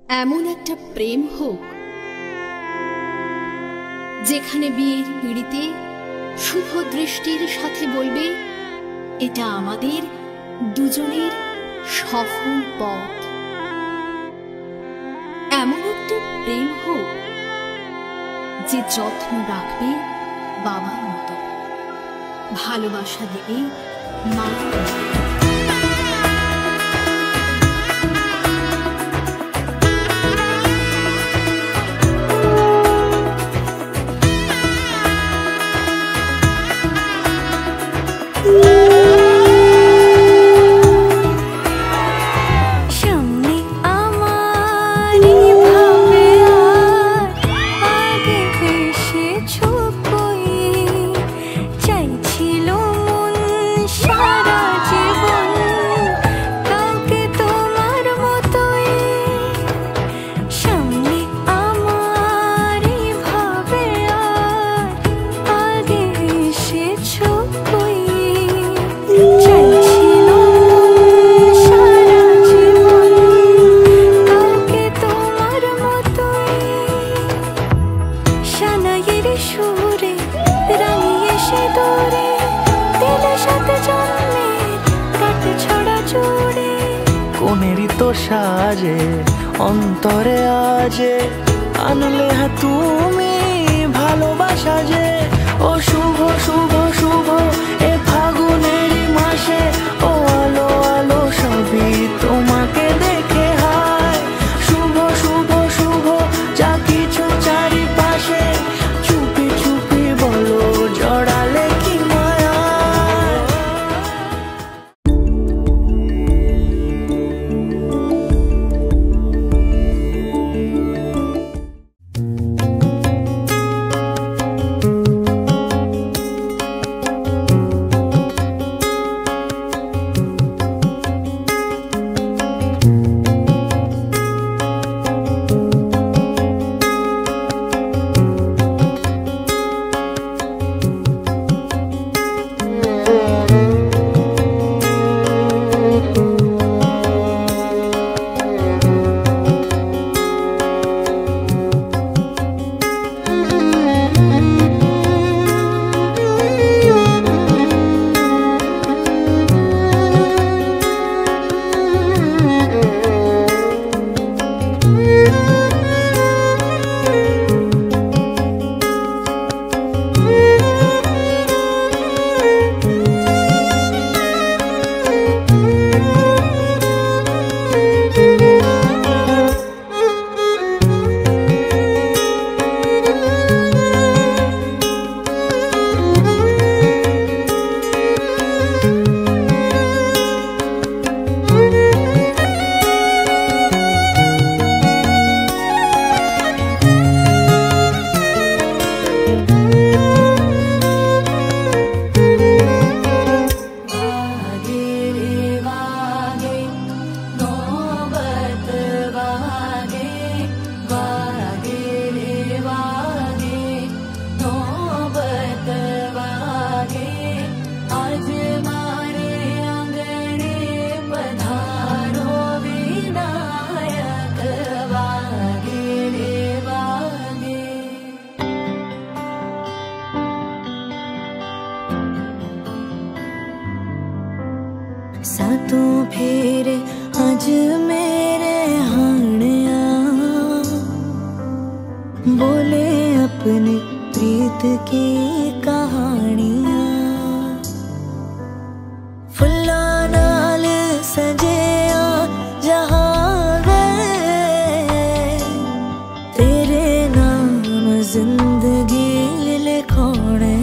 এমন একটা প্রেম হোক যেখানে বিয়ের পিঁড়িতে শুভ দৃষ্টির সাথে বলবে এটা আমাদের দুজনের সফল পথ। এমন একটা প্রেম হোক যে যত্ন রাখবে বাবার মতো, ভালোবাসা দেবে মায়ের মতো। সাজে অন্তরে আজে আনলে তুমি ভালোবাসা যে, ও শুভ শুভ শুভ এ ফাগুনেরই মাসে, ও আলো আলো সবই তোমাকে দেখে হায়। শুভ শুভ শুভ যা কিছু চারিপাশে, চুপি চুপি বলো জড়ালে কি মায়া। सातों फेरे अज मेरे हाणिया, बोले अपने प्रीत की कहानियां। फुल्ला नाल सजिया जहां गए, तेरे नाम जिंदगी लिखोने।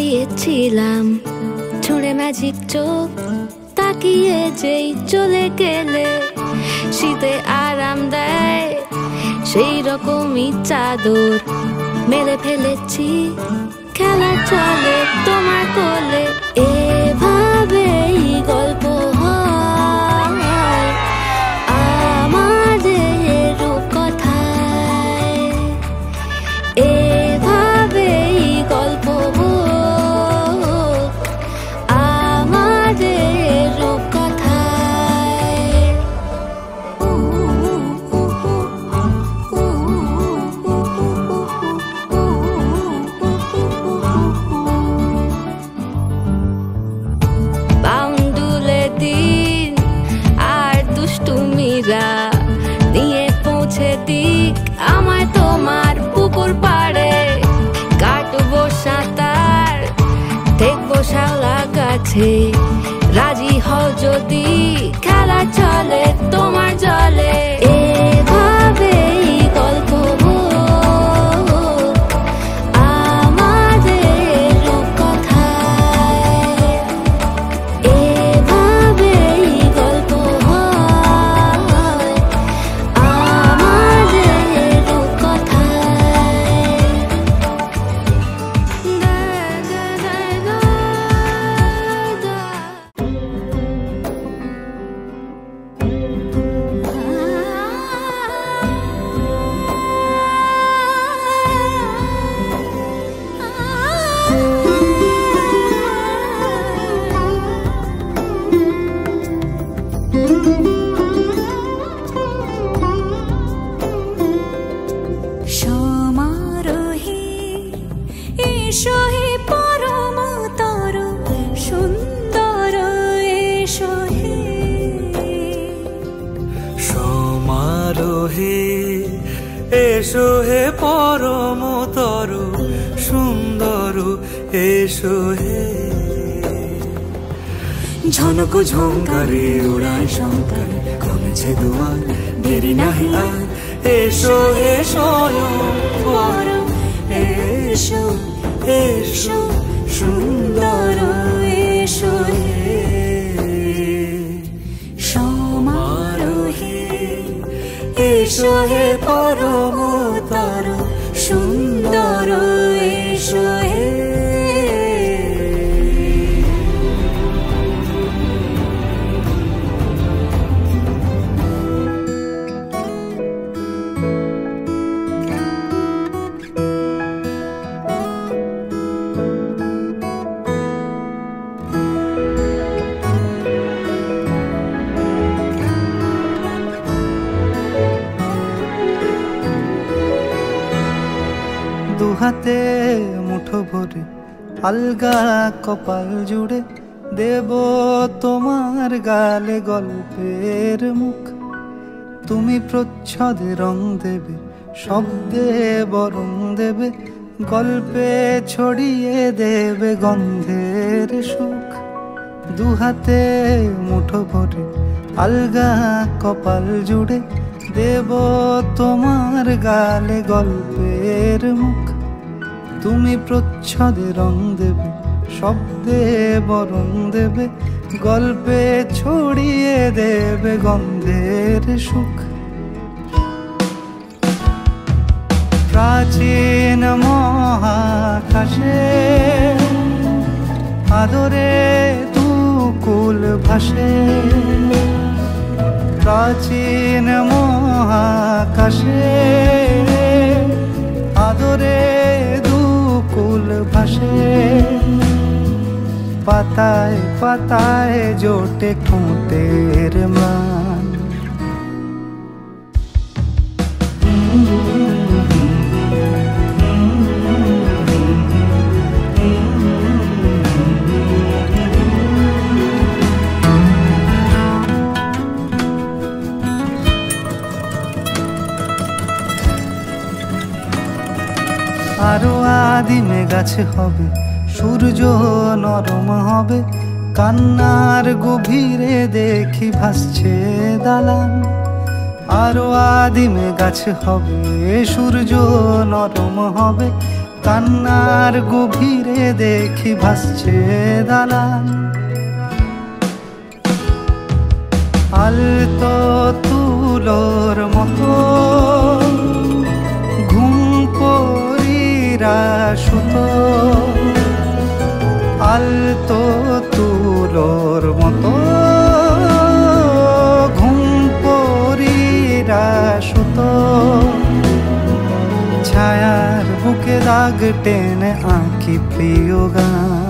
দাঁড়িয়েছিলাম ছুঁড়ে ম্যাজিক চোখ তাকিয়ে যেই চলে গেলে শীতে আরাম দেয় সেই রকমই চাদর মেলে ফেলেছি খেলা চলে তোমার কোলে এভাবেই গল্প হয় আমাদের রূপকথায় এভাবেই গল্প হোক আমাদের রূপকথায় বাউন্ডুলে দিন আর দুষ্টুমিরা নিয়ে পৌঁছে দিক আমায় তোমার পুকুর পাড়ে কাটবো সাঁতার দেখবো শাওলা গাছে রাজি হও যদি খেলা চলে তোমার জলে এভাবেই গল্প হোক আমাদের রূপকথায় এভাবেই গল্প হয় আমাদের রূপকথায় সমারোহে এসো হে পরমতর সুন্দর এসো হে সমারোহে এসো হে পরমতর সুন্দর এসো হে ঝনক ঝঙ্কারে উড়ায় শঙ্কার কমেছে দুয়ার দেরি নাহি আর এসো হে স্বয়ং পরম এসো এসো সুন্দর এসো হে সমারোহে এসো হে পরমতর সুন্দর এসো হে দুহাতে মুঠো ভরে আলগা কপাল জুড়ে দেব তোমার গালে গল্পের মুখ তুমি প্রচ্ছদে রং দেবে শব্দে বরং দেবে গল্পে ছড়িয়ে দেবে গন্ধের সুখ দুহাতে মুঠো ভরে আলগা কপাল জুড়ে দেব তোমার গালে গল্পের মুখ তুমি প্রচ্ছদে রং দেবে শব্দে বরং দেবে গল্পে ছড়িয়ে দেবে গন্ধের সুখ প্রাচীন মহাকাশে আদরে দুকুল ভাসে প্রাচীন মহাকাশে আদরে দুকুল ভাসে পাতায় পাতায় জোটে ঠোঁটের ম্লান আরো আদিমে গাছে হবে সূর্য নরম হবে কান্নার গভীরে দেখি ভাসছে দালান আরো আদিমে গাছে হবে সূর্য নরম হবে কান্নার গভীরে দেখি ভাসছে দালান। আলতো তুলোর মতো ঘুম পরীরা সুতো, আলতো তুলোর মতো ঘুম পরীরা সুতো, ছায়ার বুকে দাগ টেনে আঁকি প্রিয় গান।